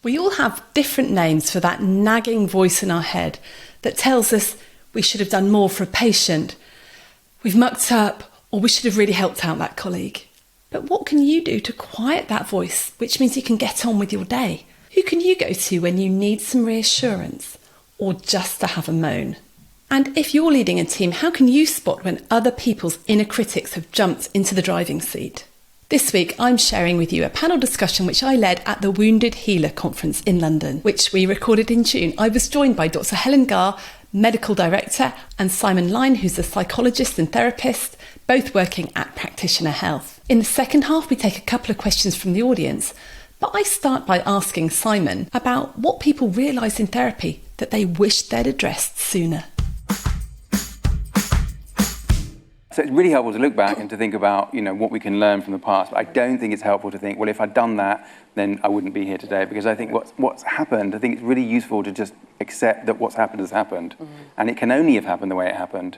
We all have different names for that nagging voice in our head that tells us we should have done more for a patient, we've mucked up, or we should have really helped out that colleague. But what can you do to quiet that voice, which means you can get on with your day? Who can you go to when you need some reassurance or just to have a moan? And if you're leading a team, how can you spot when other people's inner critics have jumped into the driving seat? This week, I'm sharing with you a panel discussion which I led at the Wounded Healer Conference in London, which we recorded in June. I was joined by Dr. Helen Garr, Medical Director, and Simon Line, who's a psychologist and therapist, both working at Practitioner Health. In the second half, we take a couple of questions from the audience, but I start by asking Simon about what people realise in therapy that they wish they'd addressed sooner. So it's really helpful to look back and to think about, what we can learn from the past. But I don't think it's helpful to think, well, if I'd done that, then I wouldn't be here today. Because I think what's happened, I think it's really useful to just accept that what's happened has happened. Mm-hmm. And it can only have happened the way it happened.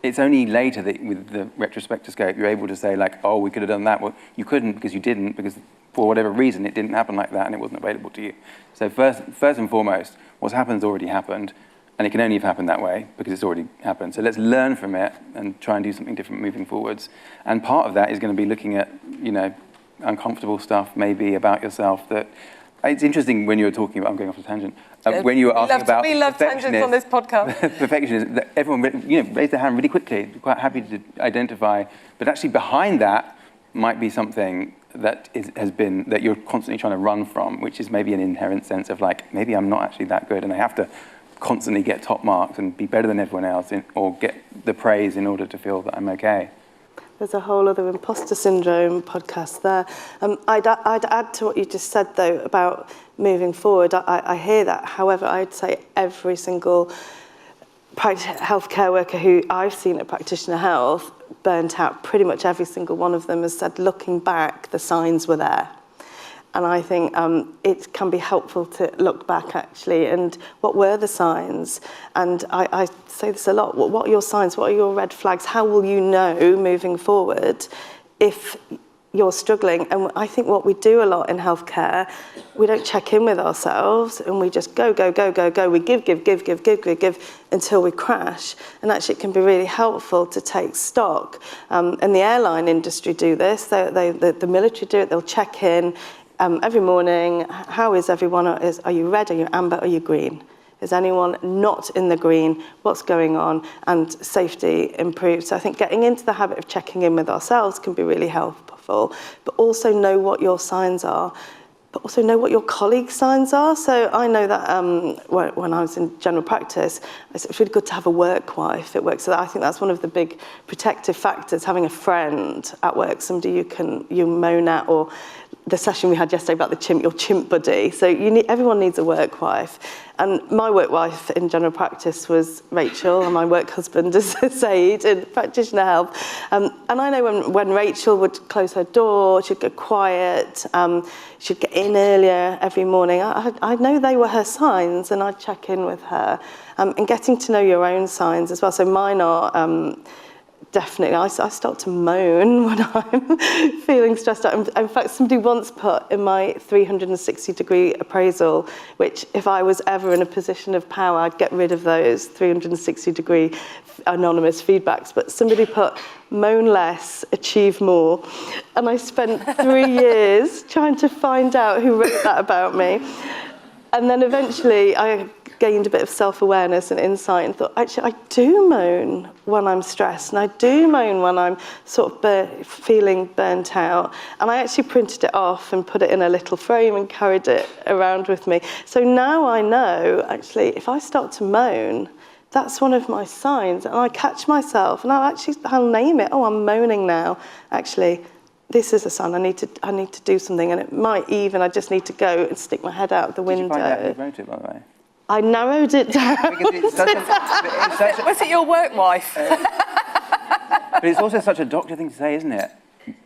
It's only later that with the retrospectoscope, you're able to say, oh, we could have done that. Well, you couldn't because you didn't, because for whatever reason, it didn't happen like that and it wasn't available to you. So first and foremost, what's happened's already happened. And it can only have happened that way because it's already happened. So let's learn from it and try and do something different moving forwards. And part of that is going to be looking at, uncomfortable stuff maybe about yourself that... It's interesting when you were talking about... I'm going off a tangent. When you were asking about... We love tangents on this podcast. Perfectionism, that everyone raised their hand really quickly, quite happy to identify. But actually behind that might be something that that you're constantly trying to run from, which is maybe an inherent sense of maybe I'm not actually that good and I have to constantly get top marks and be better than everyone else or get the praise in order to feel that I'm okay. There's a whole other imposter syndrome podcast there. I'd add to what you just said, though, about moving forward. I hear that. However, I'd say every single healthcare worker who I've seen at Practitioner Health burnt out. Pretty much every single one of them has said, looking back, the signs were there. And I think it can be helpful to look back, actually, and what were the signs? And I say this a lot. What are your signs? What are your red flags? How will you know moving forward if you're struggling? And I think what we do a lot in healthcare, we don't check in with ourselves and we just go. We give until we crash. And actually it can be really helpful to take stock. And the airline industry do this. The military do it. They'll check in every morning. How is everyone? Are you red? Are you amber? Are you green? Is anyone not in the green? What's going on? And safety improves. So I think getting into the habit of checking in with ourselves can be really helpful, but also know what your signs are, but also know what your colleagues' signs are. So I know that when I was in general practice, it's really good to have a work wife at work. So I think that's one of the big protective factors, having a friend at work, somebody you moan at, or the session we had yesterday about your chimp buddy. So everyone needs a work wife. And my work wife in general practice was Rachel, and my work husband is Said in Practitioner Health. And I know when Rachel would close her door, she'd go quiet, she'd get in earlier every morning. I know they were her signs, and I'd check in with her. And getting to know your own signs as well. So mine are... Definitely, I start to moan when I'm feeling stressed out. In fact, somebody once put in my 360-degree appraisal, which if I was ever in a position of power, I'd get rid of those 360-degree anonymous feedbacks. But somebody put, moan less, achieve more. And I spent 3 years trying to find out who wrote that about me. And then eventually I gained a bit of self-awareness and insight and thought, actually, I do moan when I'm stressed, and I do moan when I'm sort of feeling burnt out. And I actually printed it off and put it in a little frame and carried it around with me. So now I know, actually, if I start to moan, that's one of my signs. And I catch myself, and I'll name it. Oh, I'm moaning now. Actually, this is a sign. I need to do something, and it might even, I just need to go and stick my head out the window. Did you find out who wrote it, by the way? I narrowed it down. Was it your work wife? But it's also such a doctor thing to say, isn't it?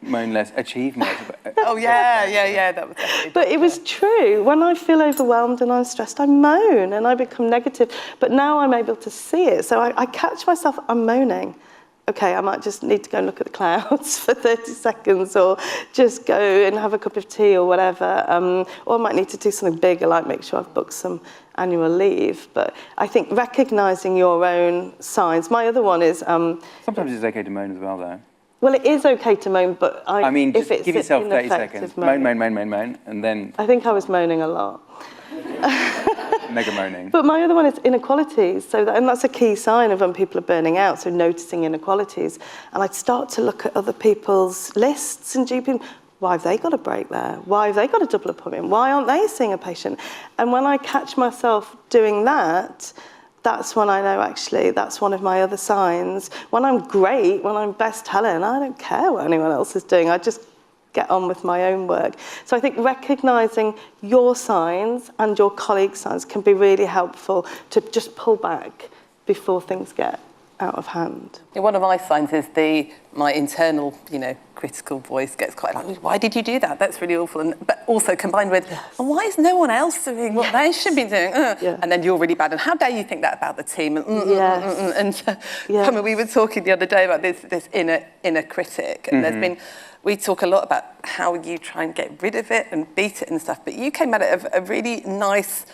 Moan less, achieve more. Oh, yeah, that was definitely... But it was true. When I feel overwhelmed and I'm stressed, I moan and I become negative. But now I'm able to see it. So I catch myself, I'm moaning. okay, I might just need to go and look at the clouds for 30 seconds, or just go and have a cup of tea or whatever. Or I might need to do something bigger, like make sure I've booked some annual leave. But I think recognising your own signs. My other one is... Sometimes it's okay to moan as well, though. Well, it is okay to moan, but I mean, just if it's give yourself 30 ineffective seconds. moan, Moan, and then... I think I was moaning a lot. Mega moaning. But my other one is inequalities. And that's a key sign of when people are burning out, so noticing inequalities. And I'd start to look at other people's lists and GP. Why have they got a break there? Why have they got a double appointment? Why aren't they seeing a patient? And when I catch myself doing that, that's when I know, actually, that's one of my other signs. When I'm great, when I'm best Helen, I don't care what anyone else is doing. I just get on with my own work. So I think recognising your signs and your colleagues' signs can be really helpful to just pull back before things get out of hand. One of my signs is my internal, critical voice gets quite like, why did you do that? That's really awful. But also combined with, and why is no one else doing what they should be doing? And then you're really bad. And how dare you think that about the team? We were talking the other day about this inner critic. And we talk a lot about how you try and get rid of it and beat it and stuff. But you came at it of a really nice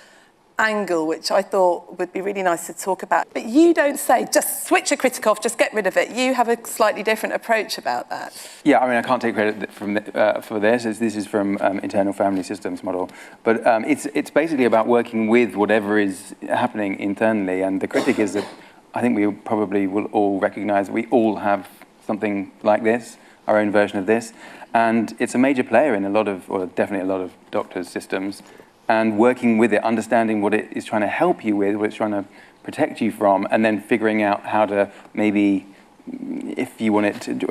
angle, which I thought would be really nice to talk about. But you don't say, just switch a critic off, just get rid of it. You have a slightly different approach about that. Yeah, I mean, I can't take credit for this. This is from Internal Family Systems model. But it's basically about working with whatever is happening internally. And the critic is that I think we probably will all recognise we all have something like this, our own version of this. And it's a major player in definitely a lot of doctors' systems. And working with it, understanding what it is trying to help you with, what it's trying to protect you from, and then figuring out how to maybe, if you want it to do,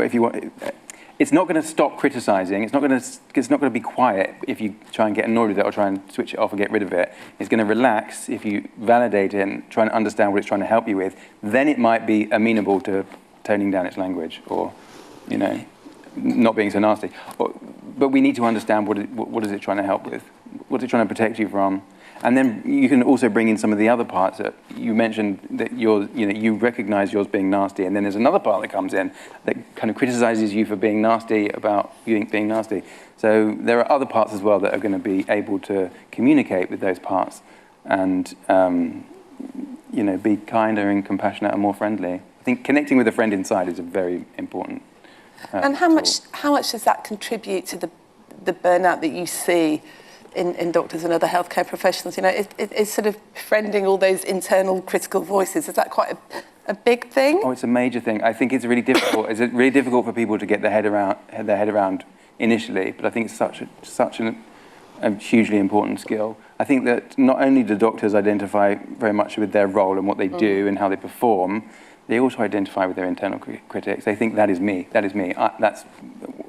it's not going to stop criticising. It's not going to be quiet if you try and get annoyed with it or try and switch it off or get rid of it. It's going to relax if you validate it and try and understand what it's trying to help you with. Then it might be amenable to toning down its language or, not being so nasty. But we need to understand what is it trying to help with. What's it trying to protect you from? And then you can also bring in some of the other parts that you mentioned that you recognise yours being nasty, and then there's another part that comes in that kind of criticises you for being nasty about you being nasty. So there are other parts as well that are going to be able to communicate with those parts and be kinder and compassionate and more friendly. I think connecting with a friend inside is a very important. And how much does that contribute to the burnout that you see in doctors and other healthcare professionals? It's sort of befriending all those internal critical voices. Is that quite a big thing? Oh, it's a major thing. I think it's really difficult. It's really difficult for people to get their head around initially. But I think it's such a hugely important skill. I think that not only do doctors identify very much with their role and what they do and how they perform, they also identify with their internal critics. They think that is me.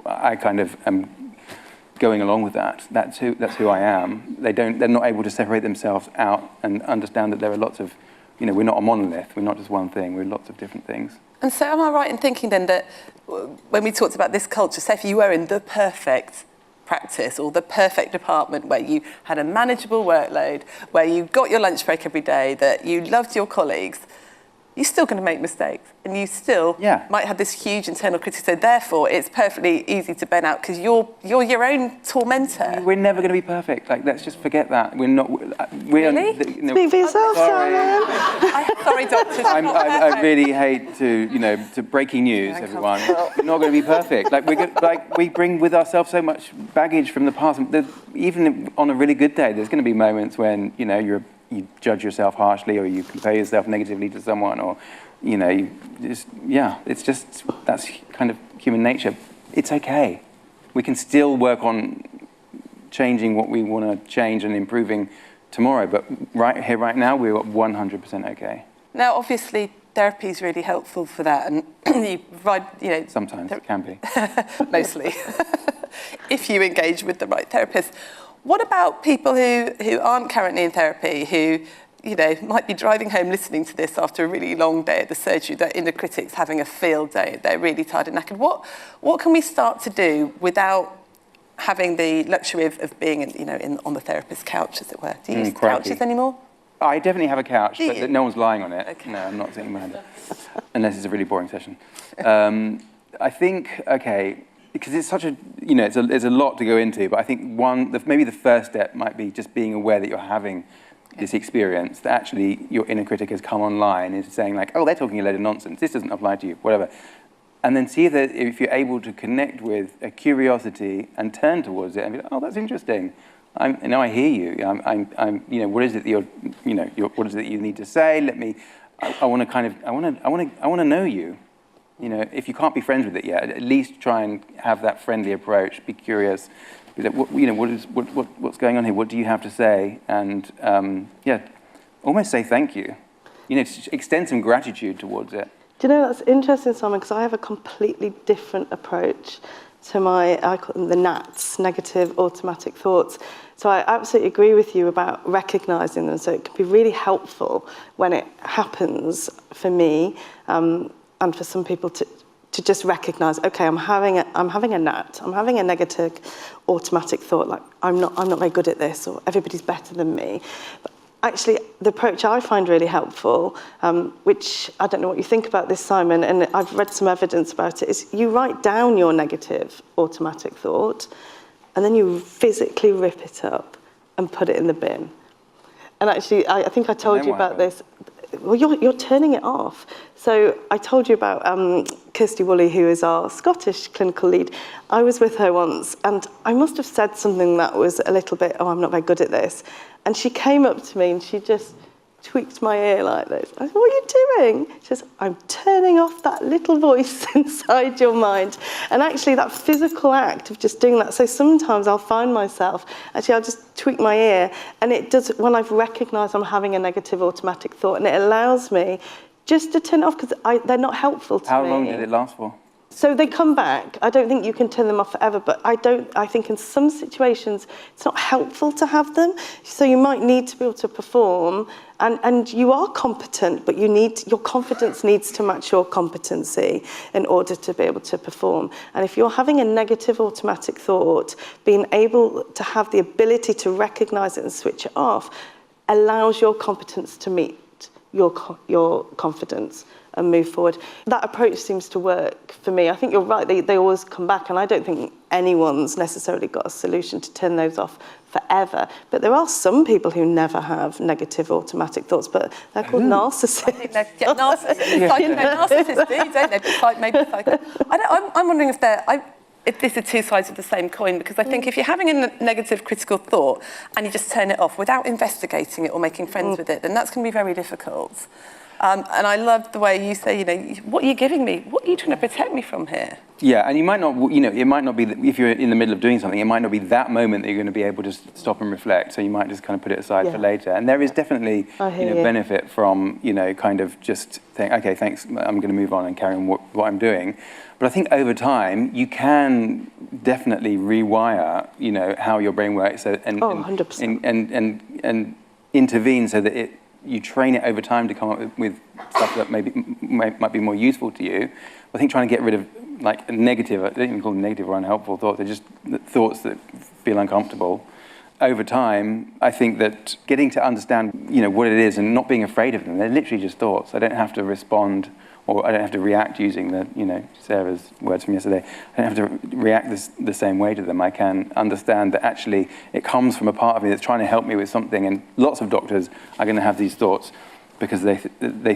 I kind of am going along with that. That's who I am. They're not able to separate themselves out and understand that there are lots of, we're not a monolith. We're not just one thing. We're lots of different things. And so am I right in thinking then that when we talked about this culture, say if you were in the perfect practice or the perfect department where you had a manageable workload, where you got your lunch break every day, that you loved your colleagues, you're still going to make mistakes and you still might have this huge internal critic. So therefore, it's perfectly easy to burn out because you're your own tormentor. We're never going to be perfect. Let's just forget that. We're not. Really? Speak for yourself, Simon. Sorry, doctors. I really hate to breaking news, everyone. We're not going to be perfect. We bring with ourselves so much baggage from the past. Even on a really good day, there's going to be moments when you judge yourself harshly or you compare yourself negatively to someone or, it's just, that's kind of human nature. It's okay. We can still work on changing what we want to change and improving tomorrow, but right here, right now, we're 100% okay. Now, obviously, therapy is really helpful for that, and you provide, Sometimes it can be. Mostly, if you engage with the right therapist. What about people who aren't currently in therapy, who, might be driving home listening to this after a really long day at the surgery, their inner critic's having a field day, they're really tired and knackered. What can we start to do without having the luxury of being on the therapist's couch, as it were? Do you use couches anymore? I definitely have a couch, Do but you? no one's lying on it. Okay. No, I'm not sitting behind it, unless it's a really boring session. I think, because it's such a, there's a lot to go into, but I think maybe the first step might be just being aware that you're having this experience, that actually your inner critic has come online, is saying like, oh, they're talking a load of nonsense, this doesn't apply to you, whatever. And then see if you're able to connect with a curiosity and turn towards it and be like, oh, that's interesting. I hear you. What is it that what is it that you need to say? I want to know you. If you can't be friends with it yet, at least try and have that friendly approach. Be curious. Be like, what's going on here? What do you have to say? And almost say thank you. Extend some gratitude towards it. Do you know, that's interesting, Simon, because I have a completely different approach to I call them the NATs, negative automatic thoughts. So I absolutely agree with you about recognising them. So it can be really helpful when it happens for me and for some people to just recognise, okay, I'm having a NAT, I'm having a negative automatic thought, like I'm not very good at this, or everybody's better than me. But actually, the approach I find really helpful, which I don't know what you think about this, Simon, and I've read some evidence about it, is you write down your negative automatic thought, and then you physically rip it up and put it in the bin. And actually, I think I told you about this. Well, you're turning it off. So I told you about Kirsty Woolley, who is our Scottish clinical lead. I was with her once, and I must have said something that was a little bit, I'm not very good at this. And she came up to me and she just tweaked my ear like this. I said, what are you doing? She says, I'm turning off that little voice inside your mind. And actually that physical act of just doing that. So sometimes I'll find myself, actually I'll just tweak my ear, and it does, when I've recognised I'm having a negative automatic thought, and it allows me just to turn it off, because they're not helpful to me. How long did it last for? So they come back. I don't think you can turn them off forever, but I think in some situations it's not helpful to have them. So you might need to be able to perform, and you are competent, but your confidence needs to match your competency in order to be able to perform. And if you're having a negative automatic thought, being able to have the ability to recognise it and switch it off allows your competence to meet your confidence and move forward. That approach seems to work for me. I think you're right, they always come back, and I don't think anyone's necessarily got a solution to turn those off forever. But there are some people who never have negative automatic thoughts, but they're called narcissists. I think narcissists do, don't they? I'm wondering if these are two sides of the same coin, because I think if you're having a negative critical thought and you just turn it off without investigating it or making friends with it, then that's going to be very difficult. And I love the way you say, what are you giving me? What are you trying to protect me from here? Yeah, and you might not, it might not be, if you're in the middle of doing something, it might not be that moment that you're going to be able to stop and reflect. So you might just kind of put it aside for later. And there is definitely, benefit from, kind of just think, okay, thanks, I'm going to move on and carry on what I'm doing. But I think over time, you can definitely rewire, how your brain works and 100%. and intervene so that you train it over time to come up with stuff that might be more useful to you. I think trying to get rid of negative, I don't even call them negative or unhelpful thoughts, they're just thoughts that feel uncomfortable. Over time, I think that getting to understand, what it is and not being afraid of them, they're literally just thoughts. I don't have to respond, or I don't have to react using Sarah's words from yesterday. I don't have to react the same way to them. I can understand that actually it comes from a part of me that's trying to help me with something. And lots of doctors are going to have these thoughts because they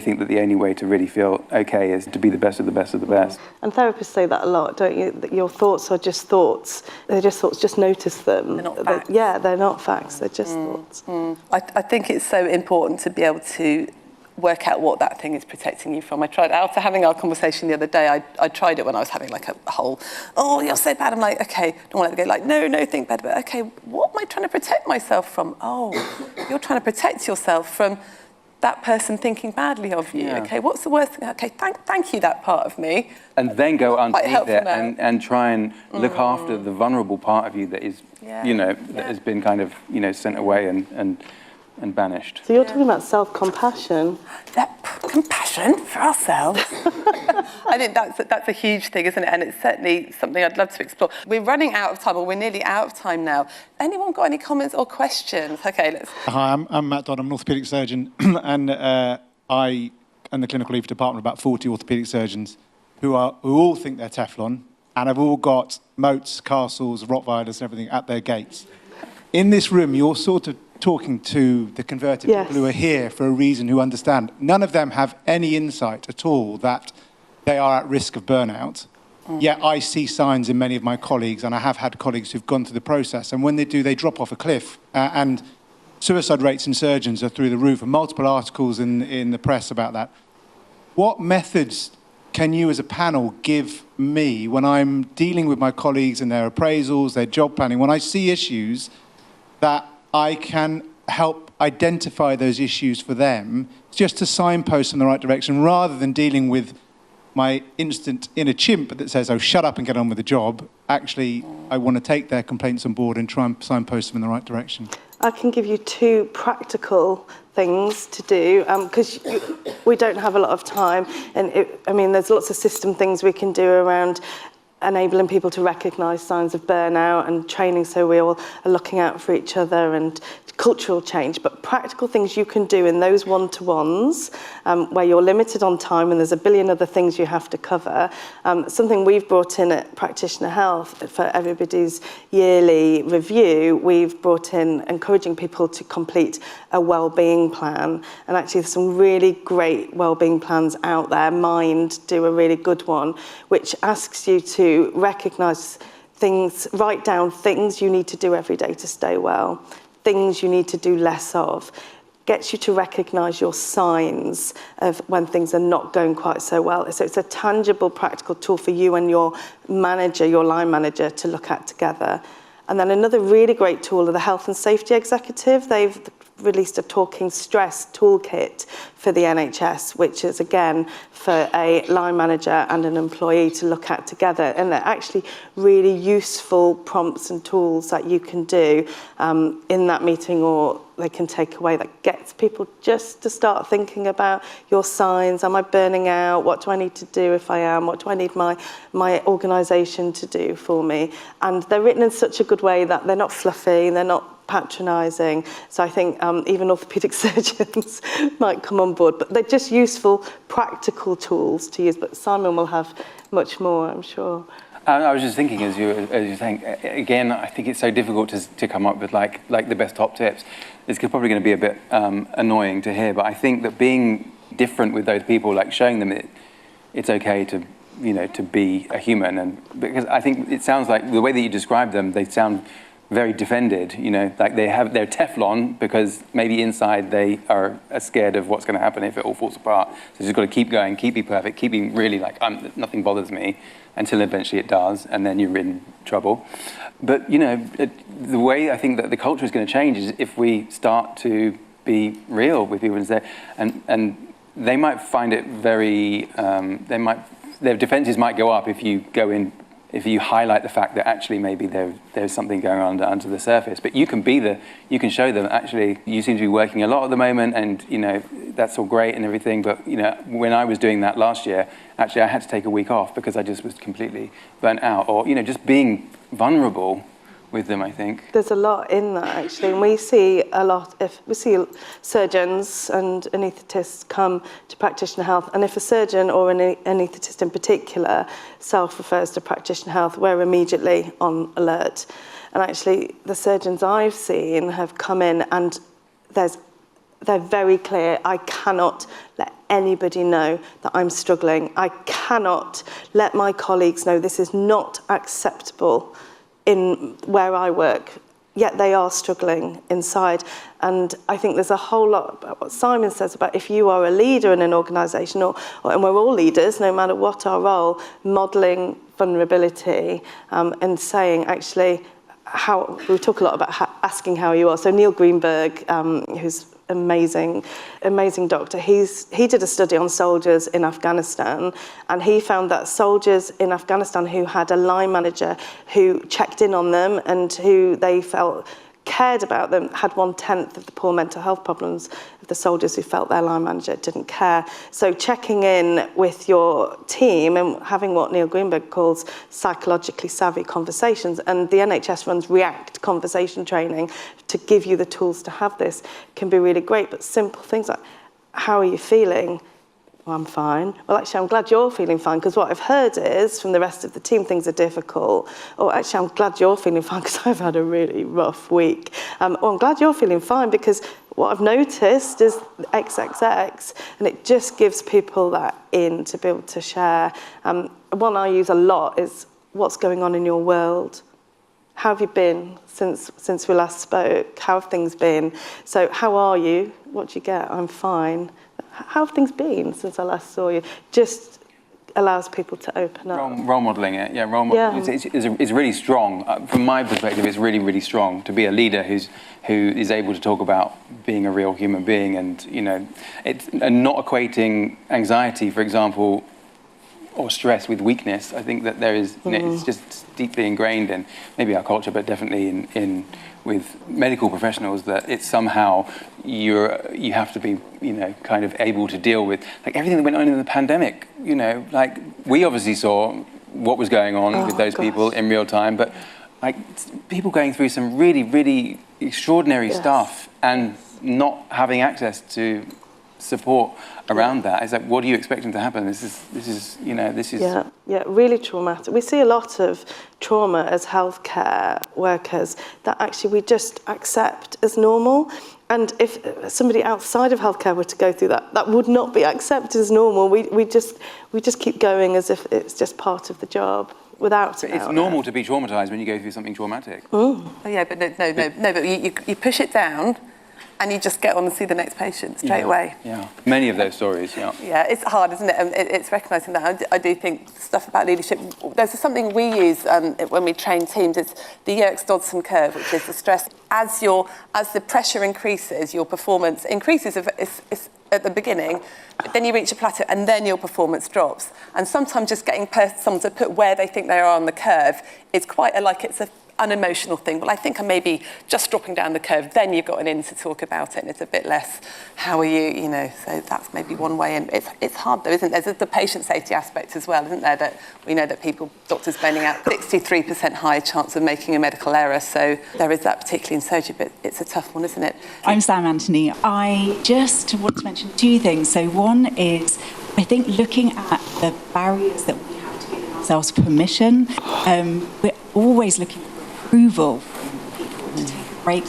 think that the only way to really feel okay is to be the best of the best of the best. And therapists say that a lot, don't you? That your thoughts are just thoughts. They're just thoughts. Just notice them. They're not facts. They're not facts. They're just thoughts. I think it's so important to be able to work out what that thing is protecting you from. I tried, after having our conversation the other day, I tried it when I was having a whole, oh, you're so bad. I'm like, okay, don't want to go no, think better. But okay, what am I trying to protect myself from? Oh, you're trying to protect yourself from that person thinking badly of you. Yeah. Okay, what's the worst thing? Okay, thank you, that part of me. And then go underneath it and try and look after the vulnerable part of you that is, that has been kind of, sent away and banished. So you're talking about self-compassion. compassion for ourselves. I think that's a huge thing, isn't it? And it's certainly something I'd love to explore. We're running out of time, or we're nearly out of time now. Anyone got any comments or questions? Okay, let's... Hi, I'm Matt Dodd. I'm an orthopaedic surgeon, and I and the clinical lead department about 40 orthopaedic surgeons who all think they're Teflon and have all got moats, castles, Rottweilers and everything at their gates. In this room, you're sort of talking to the converted people who are here for a reason, who understand. None of them have any insight at all that they are at risk of burnout. Yet I see signs in many of my colleagues, and I have had colleagues who've gone through the process, and when they do, they drop off a cliff. And suicide rates in surgeons are through the roof, and multiple articles in the press about that. What methods can you as a panel give me when I'm dealing with my colleagues and their appraisals, their job planning, when I see issues that I can help identify those issues for them, just to signpost in the right direction, rather than dealing with my instant inner chimp that says, oh, shut up and get on with the job. Actually, I want to take their complaints on board and try and signpost them in the right direction. I can give you 2 practical things to do, because we don't have a lot of time. And there's lots of system things we can do around enabling people to recognise signs of burnout and training, so we all are looking out for each other, and cultural change. But practical things you can do in those one-to-ones where you're limited on time and there's a billion other things you have to cover. Something we've brought in at Practitioner Health for everybody's yearly review, we've brought in encouraging people to complete a wellbeing plan. And actually there's some really great wellbeing plans out there. Mind do a really good one, which asks you to recognise things, write down things you need to do every day to stay well, things you need to do less of, gets you to recognise your signs of when things are not going quite so well. So it's a tangible, practical tool for you and your manager, your line manager, to look at together. And then another really great tool are the Health and Safety Executive. They've released a talking stress toolkit for the NHS, which is again for a line manager and an employee to look at together. And they're actually really useful prompts and tools that you can do in that meeting, or they can take away, that gets people just to start thinking about your signs. Am I burning out? What do I need to do if I am? What do I need my organisation to do for me? And they're written in such a good way that they're not fluffy, they're not patronising. So I think even orthopaedic surgeons might come on board, but they're just useful, practical tools to use. But Simon will have much more, I'm sure. I was just thinking, as you're saying, again, I think it's so difficult to come up with like the best top tips. It's probably going to be a bit annoying to hear, but I think that being different with those people, like showing them it's okay to be a human, and because I think it sounds like the way that you describe them, they sound very defended, like they're Teflon, because maybe inside they are scared of what's going to happen if it all falls apart. So you've just got to keep going, keep being perfect, keep being really like, nothing bothers me, until eventually it does, and then you're in trouble. But, the way I think that the culture is going to change is if we start to be real with people and they might find it very, their defenses might go up if you go in, if you highlight the fact that actually maybe there's something going on under the surface. But you can show them, actually, you seem to be working a lot at the moment, and that's all great and everything, but when I was doing that last year, actually I had to take a week off because I just was completely burnt out. Or just being vulnerable with them, I think. There's a lot in that, actually, and we see a lot. If we see surgeons and anaesthetists come to Practitioner Health, and if a surgeon or an anaesthetist in particular self-refers to Practitioner Health, we're immediately on alert. And actually, the surgeons I've seen have come in, and they're very clear. I cannot let anybody know that I'm struggling. I cannot let my colleagues know this is not acceptable in where I work, yet they are struggling inside. And I think there's a whole lot about what Simon says about if you are a leader in an organisation, and we're all leaders, no matter what our role, modelling vulnerability and saying, actually, we talk a lot about asking how you are. So Neil Greenberg, who's amazing doctor, he did a study on soldiers in Afghanistan, and he found that soldiers in Afghanistan who had a line manager who checked in on them and who they felt cared about them had 1/10 of the poor mental health problems of the soldiers who felt their line manager didn't care. So checking in with your team and having what Neil Greenberg calls psychologically savvy conversations, and the NHS runs React conversation training to give you the tools to have this, can be really great. But simple things like, how are you feeling? Well, I'm fine. Well, actually, I'm glad you're feeling fine, because what I've heard is from the rest of the team, things are difficult. Or actually, I'm glad you're feeling fine because I've had a really rough week. Or I'm glad you're feeling fine because what I've noticed is XXX, and it just gives people that in to be able to share. One I use a lot is, what's going on in your world? How have you been since we last spoke? How have things been? So how are you? What do you get? I'm fine. How have things been since I last saw you? Just allows people to open up. Role modelling it, yeah. Role modelling is really strong. From my perspective, it's really, really strong to be a leader who is able to talk about being a real human being, and and not equating anxiety, for example, or stress with weakness. I think that there is, it's just deeply ingrained in maybe our culture, but definitely in with medical professionals, that it's somehow you have to be, kind of able to deal with like everything that went on in the pandemic. Like we obviously saw what was going on with those people in real time, but like people going through some really, really extraordinary stuff and not having access to support around that. It's like, what are you expecting to happen? This is really traumatic. We see a lot of trauma as healthcare workers that actually we just accept as normal. And if somebody outside of healthcare were to go through that, that would not be accepted as normal. We just keep going as if it's just part of the job. Without it. It's normal to be traumatised when you go through something traumatic. Oh yeah, but no, but you push it down, and you just get on and see the next patient straight away. Yeah, many of those stories, Yeah, it's hard, isn't it? It's recognising that. I do think stuff about leadership, there's something we use when we train teams, it's the Yerkes-Dodson curve, which is the stress. As the pressure increases, your performance increases at the beginning, but then you reach a plateau and then your performance drops. And sometimes just getting someone to put where they think they are on the curve is quite it's an unemotional thing. Well, I think I'm maybe just dropping down the curve. Then you've got an in to talk about it, and it's a bit less, how are you, so that's maybe one way. And it's hard though, isn't there? There's the patient safety aspect as well, isn't there? That we know that doctors bending out 63% higher chance of making a medical error. So there is that, particularly in surgery, but it's a tough one, isn't it? I'm Sam Anthony. I just want to mention two things. So one is, I think looking at the barriers that we have to give ourselves permission, we're always looking for approval from people to take a break,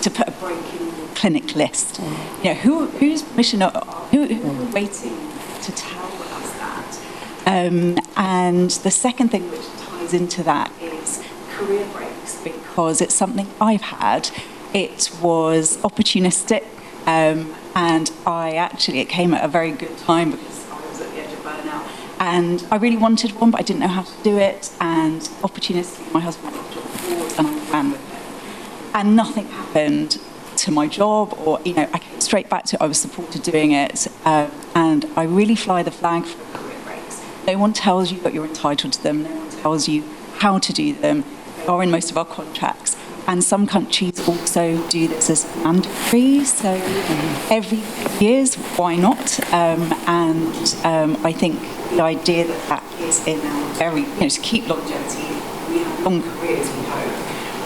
to put a break in the clinic list. Whose permission who are waiting to tell us that? And the second thing which ties into that is career breaks, because it's something I've had. It was opportunistic, and it came at a very good time because I was at the edge of burnout. And I really wanted one, but I didn't know how to do it. And opportunistically, my husband got a job forward, and I ran with it. And nothing happened to my job, or I came straight back to it. I was supported doing it, and I really fly the flag for career breaks. No one tells you that you're entitled to them. No one tells you how to do them. They are in most of our contracts. And some countries also do this as mandatory, so every few years, why not? I think the idea that is in our very, to keep longevity, we have long careers, we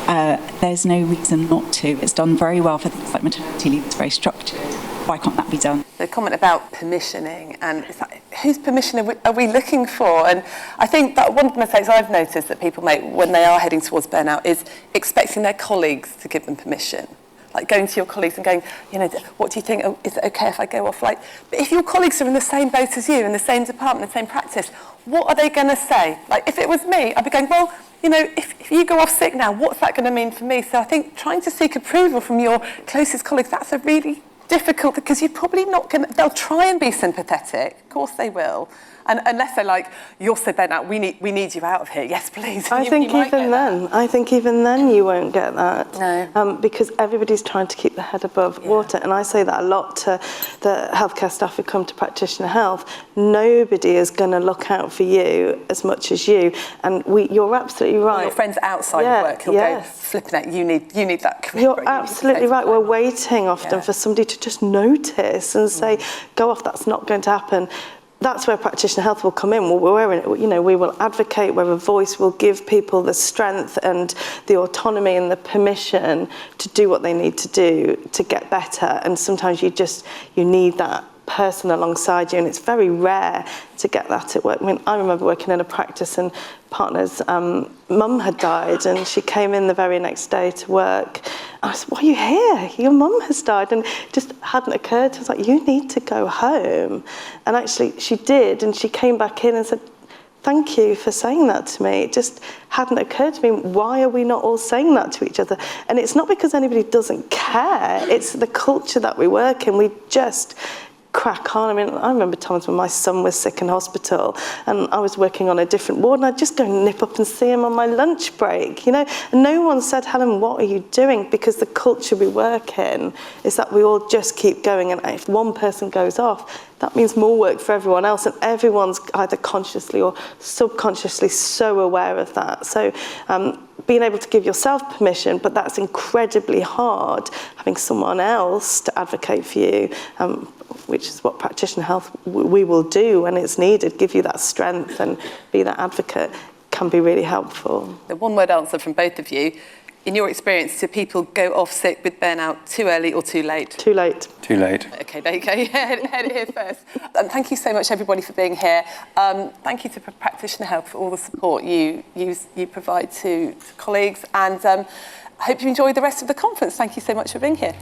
hope. There's no reason not to. It's done very well for things like maternity leave. It's very structured. Why can't that be done? The comment about permissioning, and it's like, whose permission are we looking for? And I think that one of the mistakes I've noticed that people make when they are heading towards burnout is expecting their colleagues to give them permission. Like going to your colleagues and going, what do you think? Oh, is it okay if I go off? But if your colleagues are in the same boat as you, in the same department, the same practice, what are they going to say? Like, if it was me, I'd be going, well, if you go off sick now, what's that going to mean for me? So I think trying to seek approval from your closest colleagues, that's a really difficult, because you're probably not going to, they'll try and be sympathetic, course they will. And unless they're like, you're so bent out, we need you out of here. Yes, please. I think even then you won't get that. No. Because everybody's trying to keep their head above water. And I say that a lot to the healthcare staff who come to practitioner health. Nobody is going to look out for you as much as you. And you're absolutely right. Well, your friends outside work, he'll go flipping out, you need that career. You're absolutely right. We're waiting often for somebody to just notice and say, go off, that's not going to happen. That's where practitioner health will come in. We will advocate, we're a voice, we'll give people the strength and the autonomy and the permission to do what they need to do to get better. And sometimes you need that person alongside you, and it's very rare to get that at work. I mean, I remember working in a practice and partner's mum had died, and she came in the very next day to work. I said, why are you here? Your mum has died. And it just hadn't occurred to us, like, you need to go home. And actually she did, and she came back in and said, thank you for saying that to me. It just hadn't occurred to me. Why are we not all saying that to each other? And it's not because anybody doesn't care. It's the culture that we work in. We just crack on. I mean, I remember times when my son was sick in hospital and I was working on a different ward, and I'd just go and nip up and see him on my lunch break, and no one said, Helen, what are you doing? Because the culture we work in is that we all just keep going, and if one person goes off, that means more work for everyone else, and everyone's either consciously or subconsciously so aware of that. So being able to give yourself permission, but that's incredibly hard, having someone else to advocate for you, which is what practitioner health we will do when it's needed, give you that strength and be that advocate, can be really helpful. The one-word answer from both of you. In your experience, do people go off sick with burnout too early or too late? Too late. Too late. Okay, there you go. Head it here first. And thank you so much, everybody, for being here. Thank you to Practitioner Health for all the support you provide to colleagues, and I hope you enjoy the rest of the conference. Thank you so much for being here.